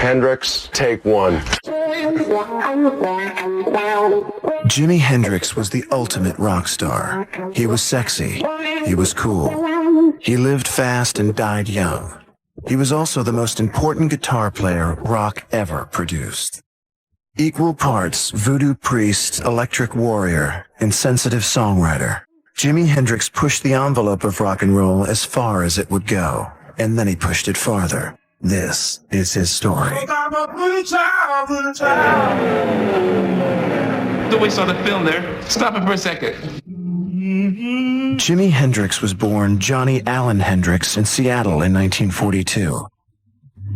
Hendrix, take one. Jimi Hendrix was the ultimate rock star. He was sexy. He was cool. He lived fast and died young. He was also the most important guitar player rock ever produced. Equal parts voodoo priest, electric warrior, and sensitive songwriter, Jimi Hendrix pushed the envelope of rock and roll as far as it would go, and then he pushed it farther. This is his story. Don't waste all the film there. Stop it for a second. Jimi Hendrix was born Johnny Allen Hendrix in Seattle in 1942.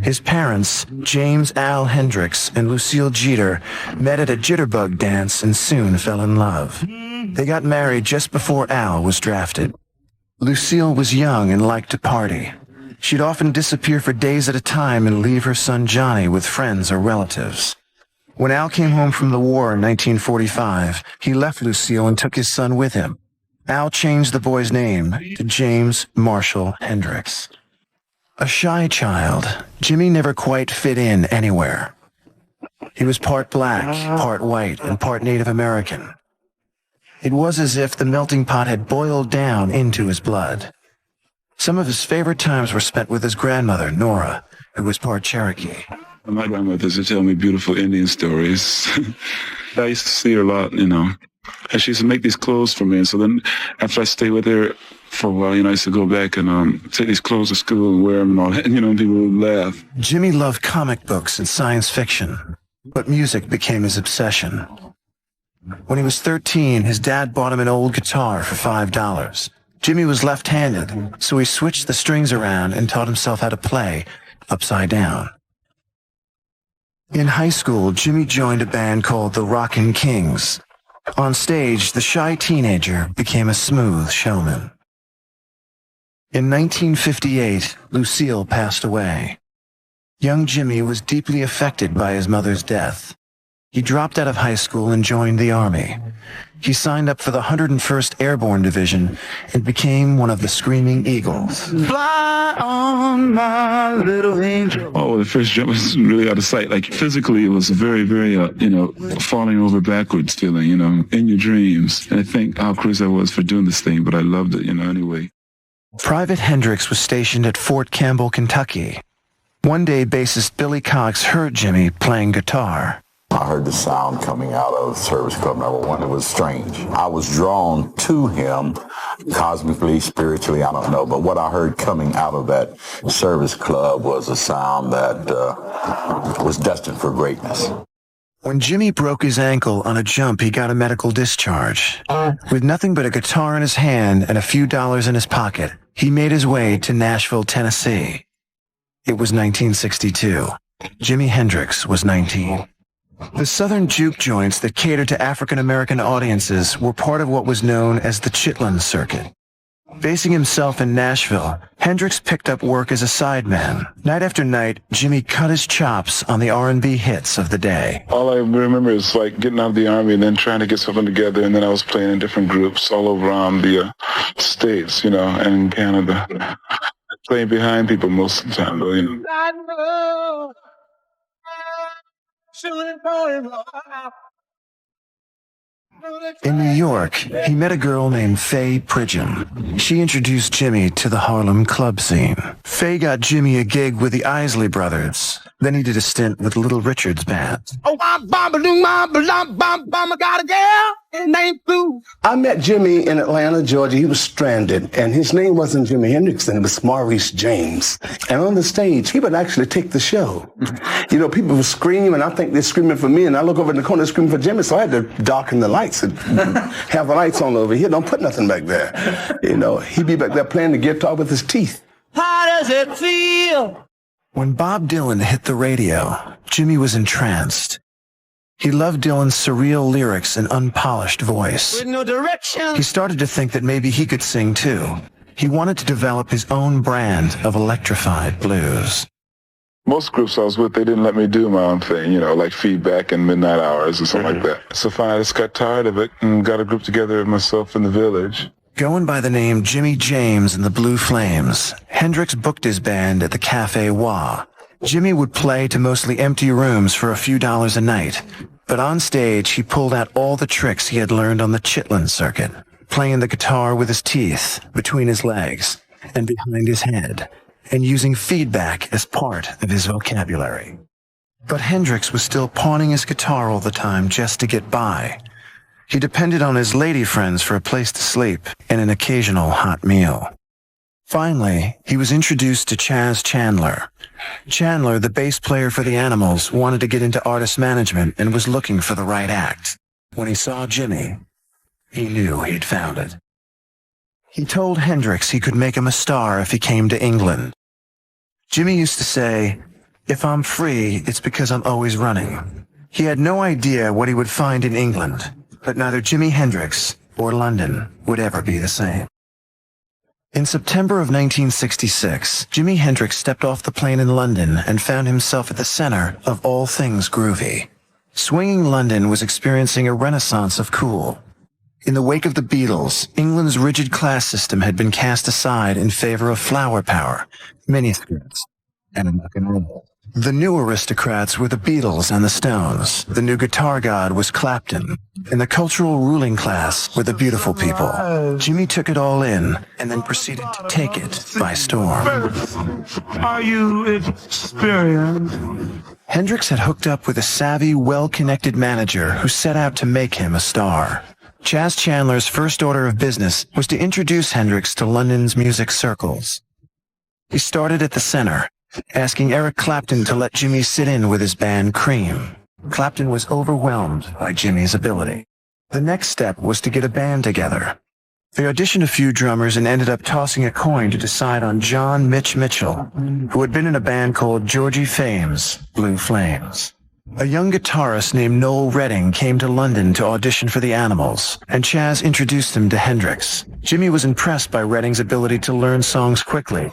His parents, James Al Hendrix and Lucille Jeter, met at a jitterbug dance and soon fell in love. They got married just before Al was drafted. Lucille was young and liked to party. She'd often disappear for days at a time and leave her son Johnny with friends or relatives. When Al came home from the war in 1945, he left Lucille and took his son with him. Al changed the boy's name to James Marshall Hendrix. A shy child, Jimi never quite fit in anywhere. He was part black, part white, and part Native American. It was as if the melting pot had boiled down into his blood. Some of his favorite times were spent with his grandmother, Nora, who was part Cherokee. My grandmother used to tell me beautiful Indian stories. I used to see her a lot, and she used to make these clothes for me. And so then after I stayed with her for a while, I used to go back and take these clothes to school and wear them and all that, and people would laugh. Jimi loved comic books and science fiction, but music became his obsession. When he was 13, his dad bought him an old guitar for $5. Jimi was left-handed, so he switched the strings around and taught himself how to play upside down. In high school, Jimi joined a band called the Rockin' Kings. On stage, the shy teenager became a smooth showman. In 1958, Lucille passed away. Young Jimi was deeply affected by his mother's death. He dropped out of high school and joined the Army. He signed up for the 101st Airborne Division and became one of the Screaming Eagles. Fly on, my little angel. Oh, the first jump was really out of sight. Like, physically, it was a very, very, falling over backwards feeling, in your dreams. And I think how crazy I was for doing this thing, but I loved it, anyway. Private Hendrix was stationed at Fort Campbell, Kentucky. One day, bassist Billy Cox heard Jimi playing guitar. I heard the sound coming out of Service Club number 1. It was strange. I was drawn to him cosmically, spiritually, I don't know. But what I heard coming out of that Service Club was a sound that was destined for greatness. When Jimi broke his ankle on a jump, he got a medical discharge. With nothing but a guitar in his hand and a few dollars in his pocket, he made his way to Nashville, Tennessee. It was 1962. Jimi Hendrix was 19. The southern juke joints that catered to African-American audiences were part of what was known as the Chitlin Circuit. Basing himself in Nashville, Hendrix picked up work as a sideman. Night after night, Jimi cut his chops on the R&B hits of the day. All I remember is getting out of the Army and then trying to get something together, and then I was playing in different groups all over the States, and in Canada. Playing behind people most of the time, though, In New York, he met a girl named Faye Pridgeon. She introduced Jimi to the Harlem club scene. Faye got Jimi a gig with the Isley Brothers. Then he did a stint with Little Richard's band. I met Jimi in Atlanta, Georgia. He was stranded, and his name wasn't Jimi Hendrix, and it was Maurice James. And on the stage, he would actually take the show. People would scream, and I think they're screaming for me, and I look over in the corner screaming for Jimi, so I had to darken the lights and have the lights on over here. Don't put nothing back there. He'd be back there playing the guitar with his teeth. How does it feel? When Bob Dylan hit the radio, Jimi was entranced. He loved Dylan's surreal lyrics and unpolished voice. With no direction. He started to think that maybe he could sing too. He wanted to develop his own brand of electrified blues. Most groups I was with, they didn't let me do my own thing, like Feedback and Midnight Hours or something like that. So finally I just got tired of it and got a group together of myself in the Village. Going by the name Jimi James and the Blue Flames, Hendrix booked his band at the Café Wah. Jimi would play to mostly empty rooms for a few dollars a night, but on stage he pulled out all the tricks he had learned on the Chitlin circuit, playing the guitar with his teeth, between his legs, and behind his head, and using feedback as part of his vocabulary. But Hendrix was still pawning his guitar all the time just to get by. He depended on his lady friends for a place to sleep and an occasional hot meal. Finally, he was introduced to Chas Chandler. Chandler, the bass player for the Animals, wanted to get into artist management and was looking for the right act. When he saw Jimi, he knew he'd found it. He told Hendrix he could make him a star if he came to England. Jimi used to say, "If I'm free, it's because I'm always running." He had no idea what he would find in England, but neither Jimi Hendrix or London would ever be the same. In September of 1966, Jimi Hendrix stepped off the plane in London and found himself at the center of all things groovy. Swinging London was experiencing a renaissance of cool. In the wake of the Beatles, England's rigid class system had been cast aside in favor of flower power, miniskirts, and rock and roll. The new aristocrats were the Beatles and the Stones. The new guitar god was Clapton. And the cultural ruling class were the beautiful people. Jimi took it all in and then proceeded to take it by storm. Are you experienced? Hendrix had hooked up with a savvy, well-connected manager who set out to make him a star. Chas Chandler's first order of business was to introduce Hendrix to London's music circles. He started at the center, asking Eric Clapton to let Jimi sit in with his band Cream. Clapton was overwhelmed by Jimi's ability. The next step was to get a band together. They auditioned a few drummers and ended up tossing a coin to decide on John Mitch Mitchell, who had been in a band called Georgie Fame's Blue Flames. A young guitarist named Noel Redding came to London to audition for the Animals, and Chas introduced him to Hendrix. Jimi was impressed by Redding's ability to learn songs quickly,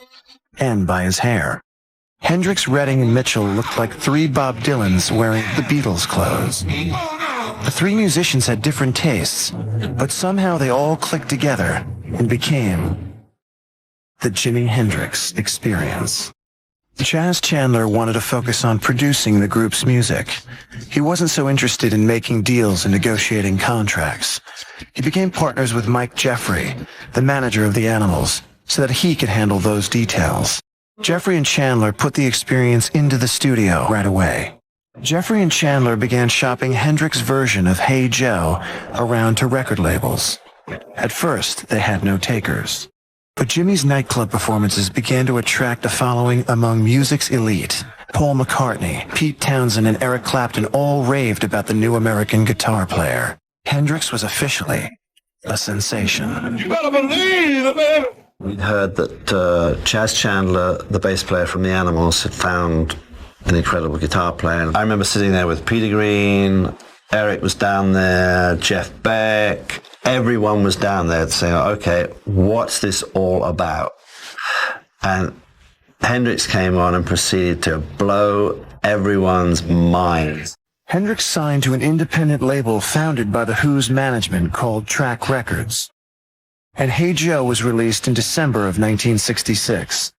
and by his hair. Hendrix, Redding, and Mitchell looked like three Bob Dylans wearing the Beatles' clothes. The three musicians had different tastes, but somehow they all clicked together and became the Jimi Hendrix Experience. Chas Chandler wanted to focus on producing the group's music. He wasn't so interested in making deals and negotiating contracts. He became partners with Mike Jeffrey, the manager of the Animals, so that he could handle those details. Jeffrey and Chandler put the Experience into the studio right away. Jeffrey and Chandler began shopping Hendrix's version of Hey Joe around to record labels. At first, they had no takers. But Jimi's nightclub performances began to attract a following among music's elite. Paul McCartney, Pete Townsend, and Eric Clapton all raved about the new American guitar player. Hendrix was officially a sensation. You better believe it, baby. We'd heard that Chas Chandler, the bass player from the Animals, had found an incredible guitar player. I remember sitting there with Peter Green, Eric was down there, Jeff Beck. Everyone was down there saying, okay, what's this all about? And Hendrix came on and proceeded to blow everyone's minds. Hendrix signed to an independent label founded by The Who's management called Track Records. And Hey Joe was released in December of 1966.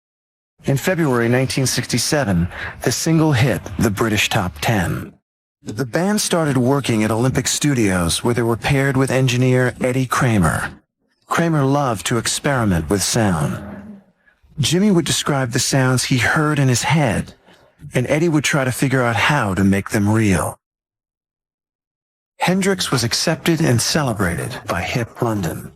In February 1967, the single hit the British Top 10. The band started working at Olympic Studios, where they were paired with engineer Eddie Kramer. Kramer loved to experiment with sound. Jimi would describe the sounds he heard in his head, and Eddie would try to figure out how to make them real. Hendrix was accepted and celebrated by hip London.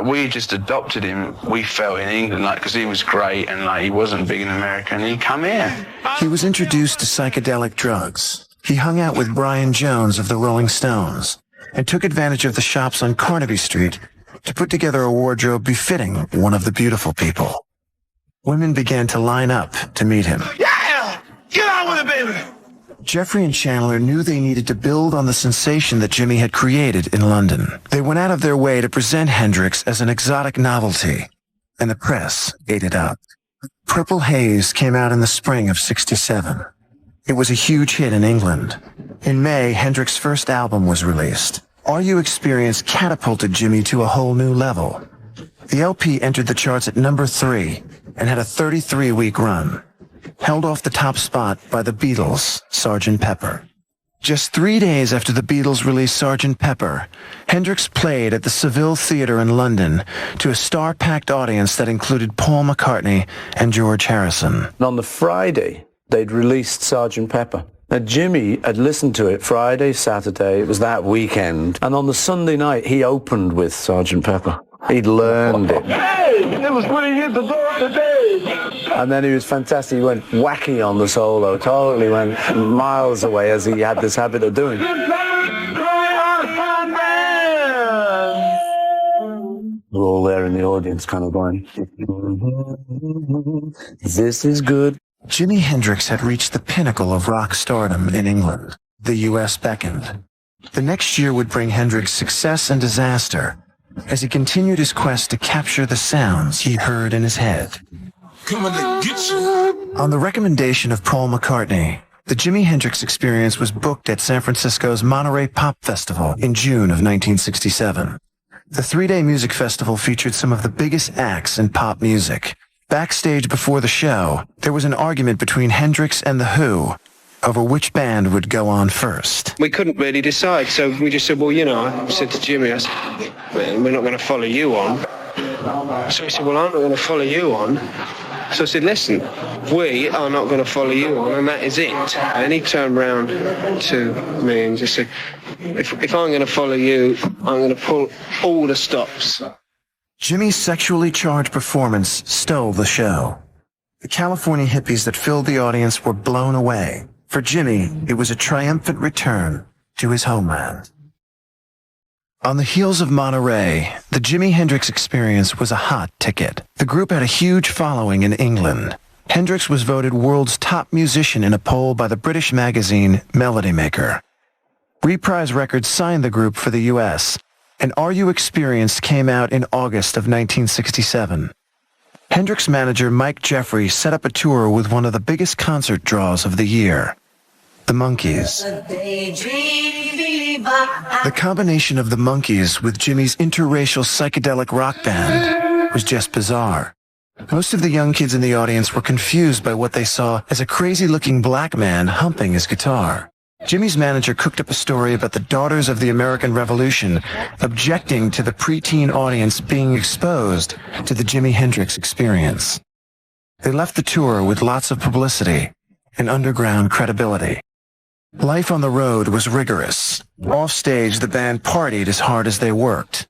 We just adopted him, we felt, in England, because he was great and he wasn't big in America, and he come here. He was introduced to psychedelic drugs. He hung out with Brian Jones of the Rolling Stones and took advantage of the shops on Carnaby Street to put together a wardrobe befitting one of the beautiful people. Women began to line up to meet him. Yeah! Get on with it, baby! Jeffrey and Chandler knew they needed to build on the sensation that Jimi had created in London. They went out of their way to present Hendrix as an exotic novelty, and the press ate it up. Purple Haze came out in the spring of '67. It was a huge hit in England. In May, Hendrix's first album was released. Are You Experience catapulted Jimi to a whole new level. The LP entered the charts at number 3 and had a 33-week run. held off the top spot by the Beatles' Sgt. Pepper. Just 3 days after the Beatles released Sgt. Pepper, Hendrix played at the Seville Theatre in London to a star-packed audience that included Paul McCartney and George Harrison. And on the Friday, they'd released Sgt. Pepper. Now, Jimmy had listened to it Friday, Saturday, it was that weekend. And on the Sunday night, he opened with Sgt. Pepper. He'd learned it. Hey, it was when he hit the door today. And then he was fantastic. He went wacky on the solo, totally went miles away, as he had this habit of doing. We're all there in the audience kind of going, this is good. Jimi Hendrix had reached the pinnacle of rock stardom in England. The U.S. beckoned. The next year would bring Hendrix success and disaster as he continued his quest to capture the sounds he heard in his head. coming to get you. On the recommendation of Paul McCartney, the Jimi Hendrix Experience was booked at San Francisco's Monterey Pop Festival in June of 1967. The three-day music festival featured some of the biggest acts in pop music. Backstage before the show, there was an argument between Hendrix and The Who over which band would go on first. We couldn't really decide, so we just said, well, you know, I said to Jimmy, I said, "Man, we're not going to follow you on." So he said, well, I'm not going to follow you on. So I said, listen, we are not going to follow you on, and that is it. And he turned round to me and just said, if I'm going to follow you, I'm going to pull all the stops. Jimmy's sexually charged performance stole the show. The California hippies that filled the audience were blown away. For Jimmy, it was a triumphant return to his homeland. On the heels of Monterey, the Jimi Hendrix Experience was a hot ticket. The group had a huge following in England. Hendrix was voted world's top musician in a poll by the British magazine Melody Maker. Reprise Records signed the group for the U.S., and Are You Experienced came out in August of 1967. Hendrix manager Mike Jeffrey set up a tour with one of the biggest concert draws of the year, the Monkees. The combination of the Monkees with Jimmy's interracial psychedelic rock band was just bizarre. Most of the young kids in the audience were confused by what they saw as a crazy-looking black man humping his guitar. Jimmy's manager cooked up a story about the Daughters of the American Revolution objecting to the preteen audience being exposed to the Jimi Hendrix Experience. They left the tour with lots of publicity and underground credibility. Life on the road was rigorous. Off stage, the band partied as hard as they worked.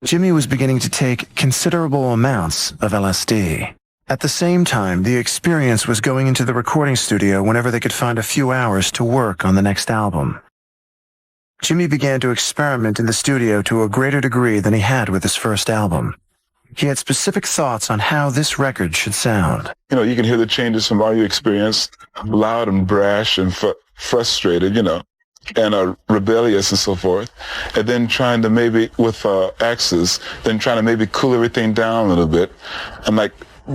Jimmy was beginning to take considerable amounts of LSD. At the same time, the Experience was going into the recording studio whenever they could find a few hours to work on the next album. Jimmy began to experiment in the studio to a greater degree than he had with his first album. He had specific thoughts on how this record should sound. You know, you can hear the changes from Are You Experienced, loud and brash and frustrated, you know, and rebellious and so forth. And then trying to maybe, with Axis, then trying to maybe cool everything down a little bit and like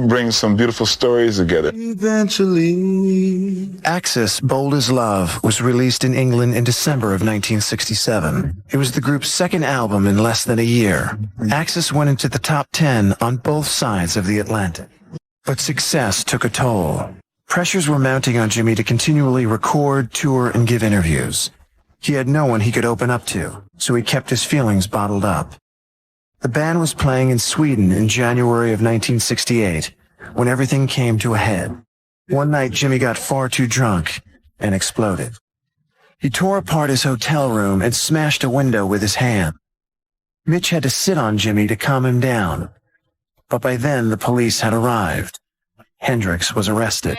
bring some beautiful stories together. Eventually. Axis, Bold as Love, was released in England in December of 1967. It was the group's second album in less than a year. Axis went into the top 10 on both sides of the Atlantic. But success took a toll. Pressures were mounting on Jimmy to continually record, tour, and give interviews. He had no one he could open up to, so he kept his feelings bottled up. The band was playing in Sweden in January of 1968 when everything came to a head. One night, Jimmy got far too drunk and exploded. He tore apart his hotel room and smashed a window with his hand. Mitch had to sit on Jimmy to calm him down, but by then the police had arrived. Hendrix was arrested.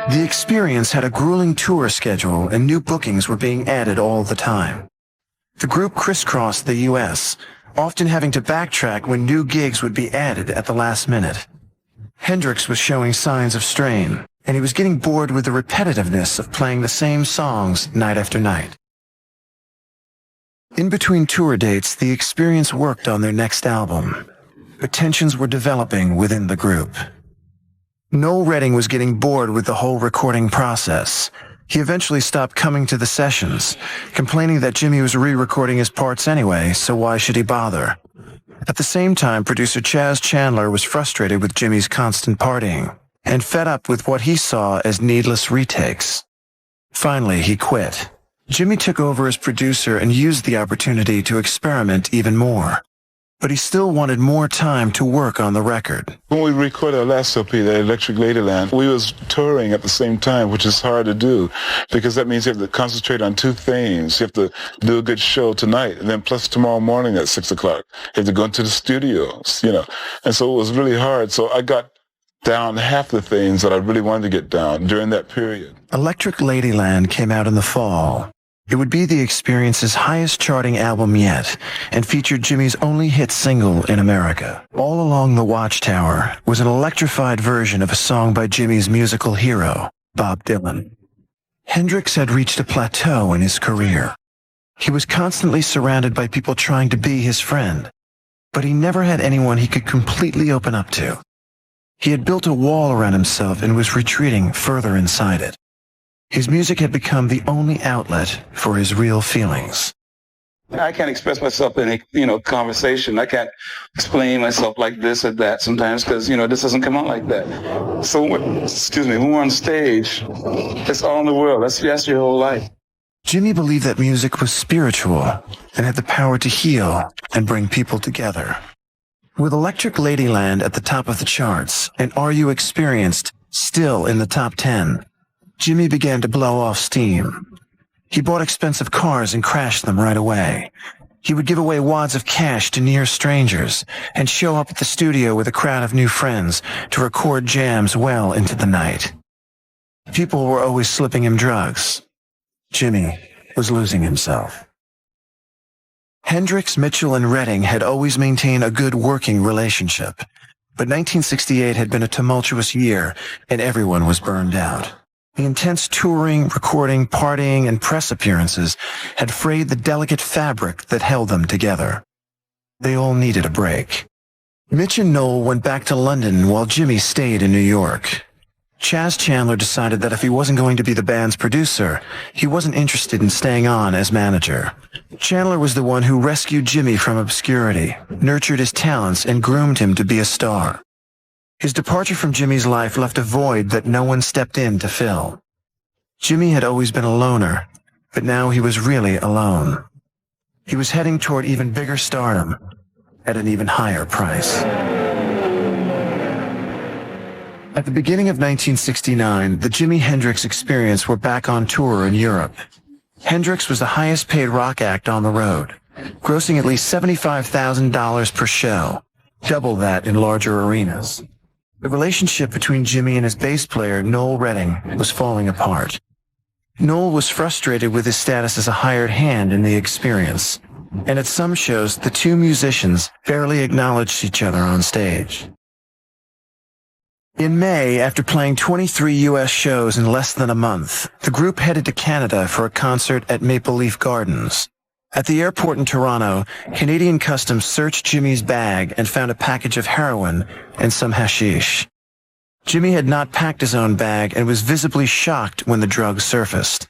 The Experience had a grueling tour schedule and new bookings were being added all the time. The group crisscrossed the U.S., often having to backtrack when new gigs would be added at the last minute. Hendrix was showing signs of strain, and he was getting bored with the repetitiveness of playing the same songs night after night. In between tour dates, the Experience worked on their next album, but tensions were developing within the group. Noel Redding was getting bored with the whole recording process. He eventually stopped coming to the sessions, complaining that Jimmy was re-recording his parts anyway, so why should he bother? At the same time, producer Chaz Chandler was frustrated with Jimmy's constant partying. and fed up with what he saw as needless retakes. Finally, he quit. Jimi took over as producer and used the opportunity to experiment even more. But he still wanted more time to work on the record. When we recorded our last LP, the Electric Ladyland, we was touring at the same time, which is hard to do because that means you have to concentrate on two things. You have to do a good show tonight, and then plus tomorrow morning at 6 o'clock, you have to go into the studios, And so it was really hard. So I got down half the things that I really wanted to get down during that period. Electric Ladyland came out in the fall. It would be the Experience's highest charting album yet, and featured Jimi's only hit single in America. All Along the Watchtower was an electrified version of a song by Jimi's musical hero, Bob Dylan. Hendrix had reached a plateau in his career. He was constantly surrounded by people trying to be his friend, but he never had anyone he could completely open up to. He had built a wall around himself and was retreating further inside it. His music had become the only outlet for his real feelings. I can't express myself in a, conversation. I can't explain myself like this or that sometimes because, this doesn't come out like that. So, when we're on stage, it's all in the world. That's your whole life. Jimi believed that music was spiritual and had the power to heal and bring people together. With Electric Ladyland at the top of the charts and Are You Experienced still in the top 10, Jimi began to blow off steam. He bought expensive cars and crashed them right away. He would give away wads of cash to near strangers and show up at the studio with a crowd of new friends to record jams well into the night. People were always slipping him drugs. Jimi was losing himself. Hendrix, Mitchell, and Redding had always maintained a good working relationship, but 1968 had been a tumultuous year and everyone was burned out. The intense touring, recording, partying, and press appearances had frayed the delicate fabric that held them together. They all needed a break. Mitch and Noel went back to London while Jimi stayed in New York. Chas Chandler decided that if he wasn't going to be the band's producer, he wasn't interested in staying on as manager. Chandler was the one who rescued Jimi from obscurity, nurtured his talents, and groomed him to be a star. His departure from Jimi's life left a void that no one stepped in to fill. Jimi had always been a loner, but now he was really alone. He was heading toward even bigger stardom at an even higher price. At the beginning of 1969, the Jimi Hendrix Experience were back on tour in Europe. Hendrix was the highest paid rock act on the road, grossing at least $75,000 per show, double that in larger arenas. The relationship between Jimi and his bass player, Noel Redding, was falling apart. Noel was frustrated with his status as a hired hand in the Experience, and at some shows, the two musicians barely acknowledged each other on stage. In May, after playing 23 U.S. shows in less than a month, the group headed to Canada for a concert at Maple Leaf Gardens. At the airport in Toronto, Canadian Customs searched Jimi's bag and found a package of heroin and some hashish. Jimi had not packed his own bag and was visibly shocked when the drugs surfaced.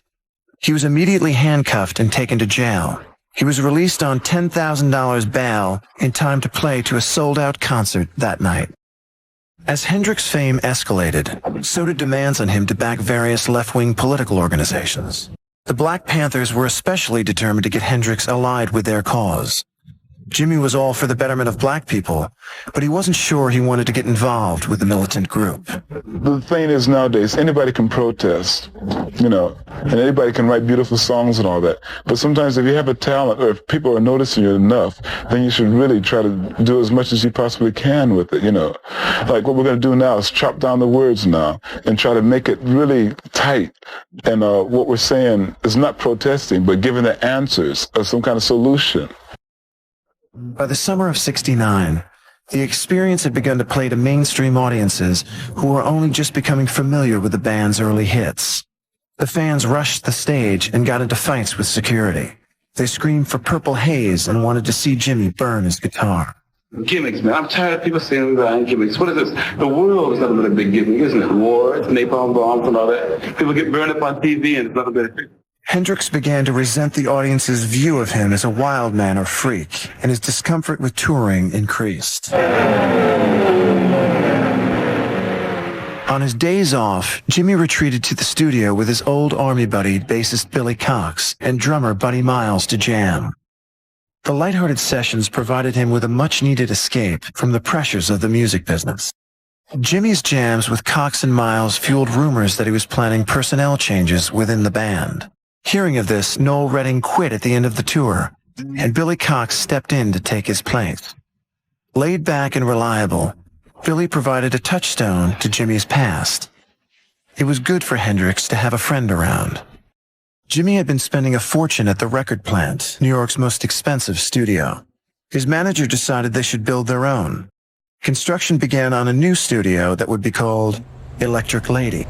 He was immediately handcuffed and taken to jail. He was released on $10,000 bail in time to play to a sold-out concert that night. As Hendrix fame escalated, so did demands on him to back various left-wing political organizations. The Black Panthers were especially determined to get Hendrix allied with their cause. Jimi was all for the betterment of black people, but he wasn't sure he wanted to get involved with the militant group. The thing is nowadays, anybody can protest, and anybody can write beautiful songs and all that. But sometimes if you have a talent or if people are noticing you enough, then you should really try to do as much as you possibly can with it, Like what we're going to do now is chop down the words now and try to make it really tight. And what we're saying is not protesting, but giving the answers or some kind of solution. By the summer of '69, the Experience had begun to play to mainstream audiences who were only just becoming familiar with the band's early hits. The fans rushed the stage and got into fights with security. They screamed for Purple Haze and wanted to see Jimi burn his guitar. Gimmicks, man. I'm tired of people saying we're buying gimmicks. What is this? The world is nothing but a big gimmick, isn't it? Wars, napalm bombs and all that. People get burned up on TV and it's nothing but a big... Hendrix began to resent the audience's view of him as a wild man or freak, and his discomfort with touring increased. On On his days off, Jimi retreated to the studio with his old Army buddy, bassist Billy Cox, and drummer Buddy Miles to jam. The lighthearted sessions provided him with a much-needed escape from the pressures of the music business. Jimi's jams with Cox and Miles fueled rumors that he was planning personnel changes within the band. Hearing of this, Noel Redding quit at the end of the tour, and Billy Cox stepped in to take his place. Laid back and reliable, Billy provided a touchstone to Jimi's past. It was good for Hendrix to have a friend around. Jimi had been spending a fortune at the record plant, New York's most expensive studio. His manager decided they should build their own. Construction began on a new studio that would be called Electric Lady.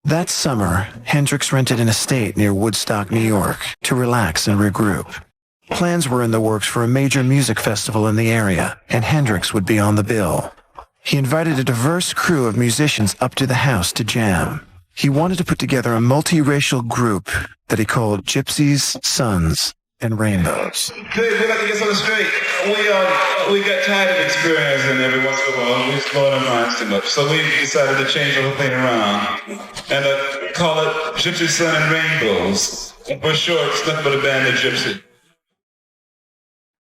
That summer, Hendrix rented an estate near Woodstock, New York, to relax and regroup. Plans were in the works for a major music festival in the area, and Hendrix would be on the bill. He invited a diverse crew of musicians up to the house to jam. He wanted to put together a multiracial group that he called Gypsies, Sons, and Rainbows. Dude, we got to get something straight. We got tired of experiencing every once in a while. We explore our minds too much. So we decided to change the whole thing around and call it Gypsy, Sun, and Rainbows. For short, it's nothing but a band of Gypsy.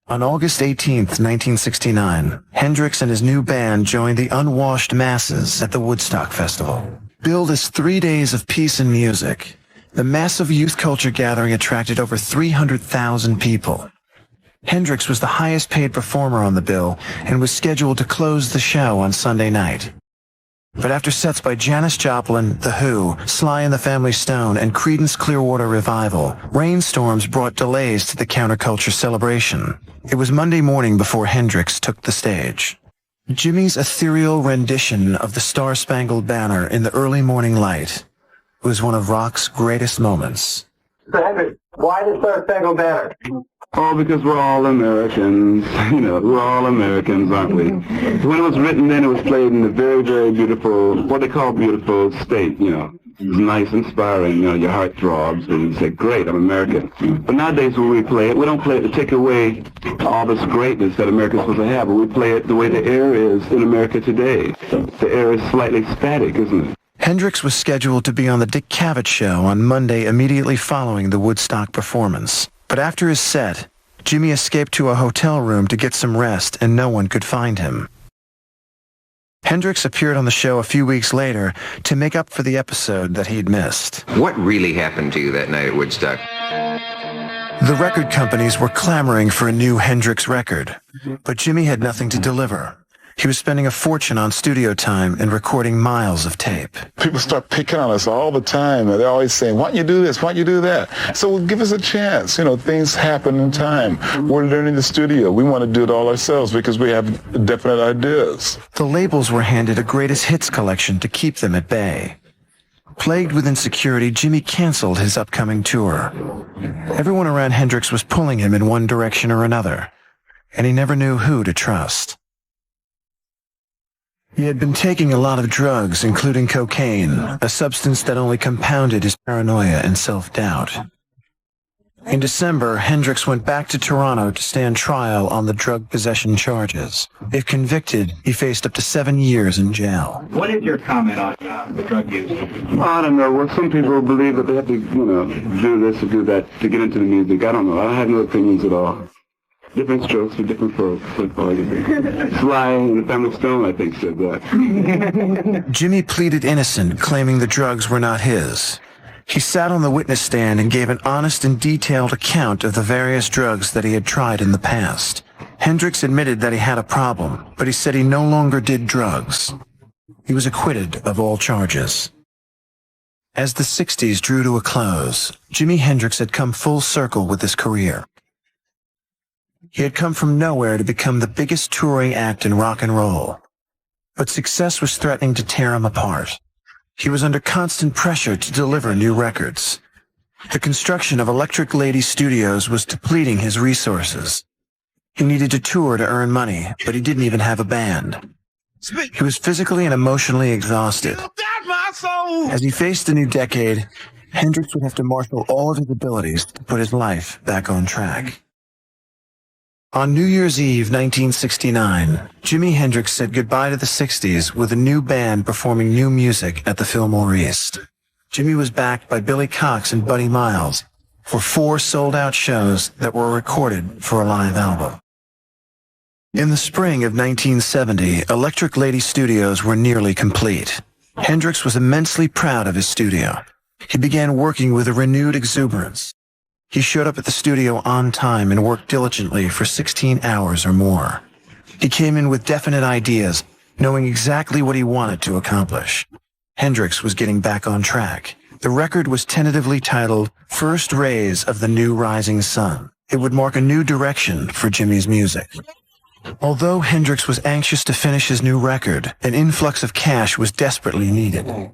On August 18th, 1969, Hendrix and his new band joined the unwashed masses at the Woodstock Festival. Billed as 3 days of peace and music, the massive youth culture gathering attracted over 300,000 people. Hendrix was the highest paid performer on the bill and was scheduled to close the show on Sunday night. But after sets by Janis Joplin, The Who, Sly and the Family Stone, and Creedence Clearwater Revival, rainstorms brought delays to the counterculture celebration. It was Monday morning before Hendrix took the stage. Jimi's ethereal rendition of the Star-Spangled Banner in the early morning light was one of rock's greatest moments. So Hendrix, why the Star-Spangled Banner? Oh, because we're all Americans. You know, we're all Americans, aren't we? When it was written then, it was played in a very, very beautiful, what they call beautiful state, you know. It was nice, inspiring, you know, your heart throbs, and you say, great, I'm American. But nowadays when we play it, we don't play it to take away all this greatness that America's supposed to have, but we play it the way the air is in America today. The air is slightly static, isn't it? Hendrix was scheduled to be on the Dick Cavett Show on Monday immediately following the Woodstock performance. But after his set, Jimi escaped to a hotel room to get some rest, and no one could find him. Hendrix appeared on the show a few weeks later to make up for the episode that he'd missed. What really happened to you that night at Woodstock? The record companies were clamoring for a new Hendrix record, but Jimi had nothing to deliver. He was spending a fortune on studio time and recording miles of tape. People start picking on us all the time, and they're always saying, why don't you do this, why don't you do that? So give us a chance. You know, things happen in time. We're learning the studio. We want to do it all ourselves because we have definite ideas. The labels were handed a greatest hits collection to keep them at bay. Plagued with insecurity, Jimi canceled his upcoming tour. Everyone around Hendrix was pulling him in one direction or another, and he never knew who to trust. He had been taking a lot of drugs, including cocaine, a substance that only compounded his paranoia and self-doubt. In December, Hendrix went back to Toronto to stand trial on the drug possession charges. If convicted, he faced up to 7 years in jail. What is your comment on the drug use? I don't know. Well, some people believe that they have to, you know, do this or do that to get into the music. I don't know. I have no opinions at all. Different strokes for different folks. Sly and the Family Stone, I think, said that. Jimi pleaded innocent, claiming the drugs were not his. He sat on the witness stand and gave an honest and detailed account of the various drugs that he had tried in the past. Hendrix admitted that he had a problem, but he said he no longer did drugs. He was acquitted of all charges. As the 60s drew to a close, Jimi Hendrix had come full circle with his career. He had come from nowhere to become the biggest touring act in rock and roll. But success was threatening to tear him apart. He was under constant pressure to deliver new records. The construction of Electric Lady Studios was depleting his resources. He needed to tour to earn money, but he didn't even have a band. He was physically and emotionally exhausted. As he faced the new decade, Hendrix would have to marshal all of his abilities to put his life back on track. On New Year's Eve 1969, Jimi Hendrix said goodbye to the 60s with a new band performing new music at the Fillmore East. Jimi was backed by Billy Cox and Buddy Miles for 4 sold-out shows that were recorded for a live album. In the spring of 1970, Electric Lady Studios were nearly complete. Hendrix was immensely proud of his studio. He began working with a renewed exuberance. He showed up at the studio on time and worked diligently for 16 hours or more. He came in with definite ideas, knowing exactly what he wanted to accomplish. Hendrix was getting back on track. The record was tentatively titled First Rays of the New Rising Sun. It would mark a new direction for Jimi's music. Although Hendrix was anxious to finish his new record, an influx of cash was desperately needed.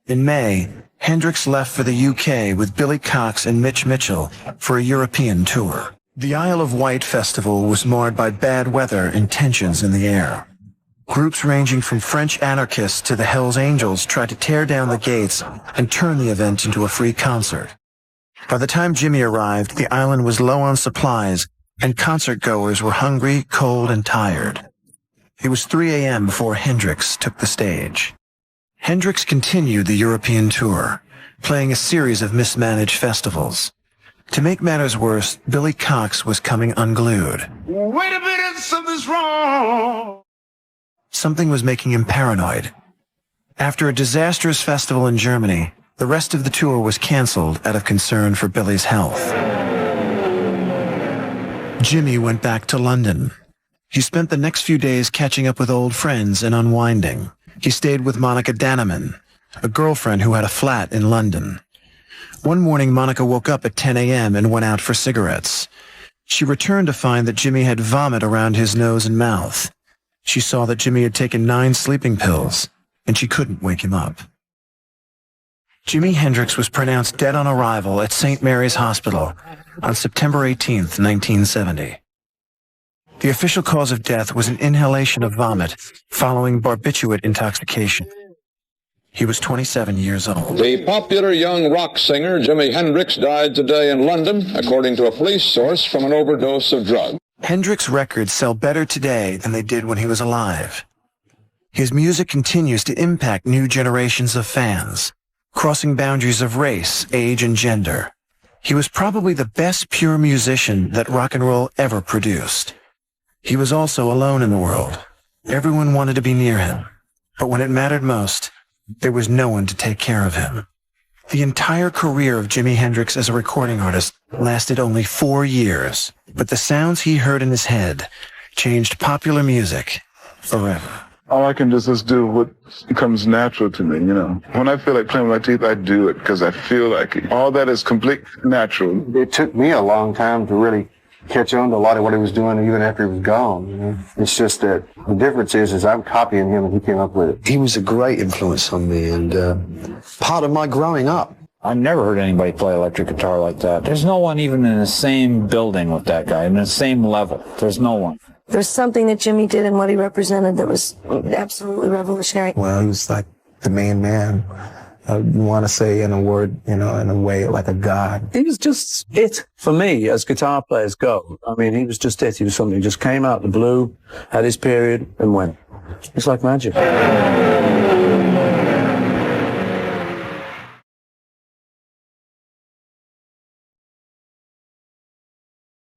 In May, Hendrix left for the UK with Billy Cox and Mitch Mitchell for a European tour. The Isle of Wight festival was marred by bad weather and tensions in the air. Groups ranging from French anarchists to the Hells Angels tried to tear down the gates and turn the event into a free concert. By the time Jimi arrived, the island was low on supplies, and concert-goers were hungry, cold, and tired. It was 3 a.m. before Hendrix took the stage. Hendrix continued the European tour, playing a series of mismanaged festivals. To make matters worse, Billy Cox was coming unglued. Wait a minute, something's wrong. Something was making him paranoid. After a disastrous festival in Germany, the rest of the tour was canceled out of concern for Billy's health. Jimi went back to London. He spent the next few days catching up with old friends and unwinding. He stayed with Monica Danneman, a girlfriend who had a flat in London. One morning, Monica woke up at 10 a.m. and went out for cigarettes. She returned to find that Jimi had vomit around his nose and mouth. She saw that Jimi had taken 9 sleeping pills, and she couldn't wake him up. Jimi Hendrix was pronounced dead on arrival at St. Mary's Hospital on September 18, 1970. The official cause of death was an inhalation of vomit following barbiturate intoxication. He was 27 years old. The popular young rock singer Jimi Hendrix died today in London, according to a police source, from an overdose of drugs. Hendrix records sell better today than they did when he was alive. His music continues to impact new generations of fans, crossing boundaries of race, age, and gender. He was probably the best pure musician that rock and roll ever produced. He was also alone in the world. Everyone wanted to be near him, but when it mattered most, there was no one to take care of him. The entire career of Jimi Hendrix as a recording artist lasted only 4 years, but the sounds he heard in his head changed popular music forever. All I can just is do what comes natural to me, you know. When I feel like playing with my teeth, I do it because I feel like it. All that is complete natural. It took me a long time to really catch on to a lot of what he was doing even after he was gone. You know? It's just that the difference is I'm copying him and he came up with it. He was a great influence on me and part of my growing up. I've never heard anybody play electric guitar like that. There's no one even in the same building with that guy, in the same level. There's no one. There's something that Jimi did and what he represented that was absolutely revolutionary. Well, he was like the main man. I want to say in a word, you know, in a way, like a god. He was just it for me as guitar players go. I mean, he was just it. He was something who just came out the blue, had his period, and went. It's like magic.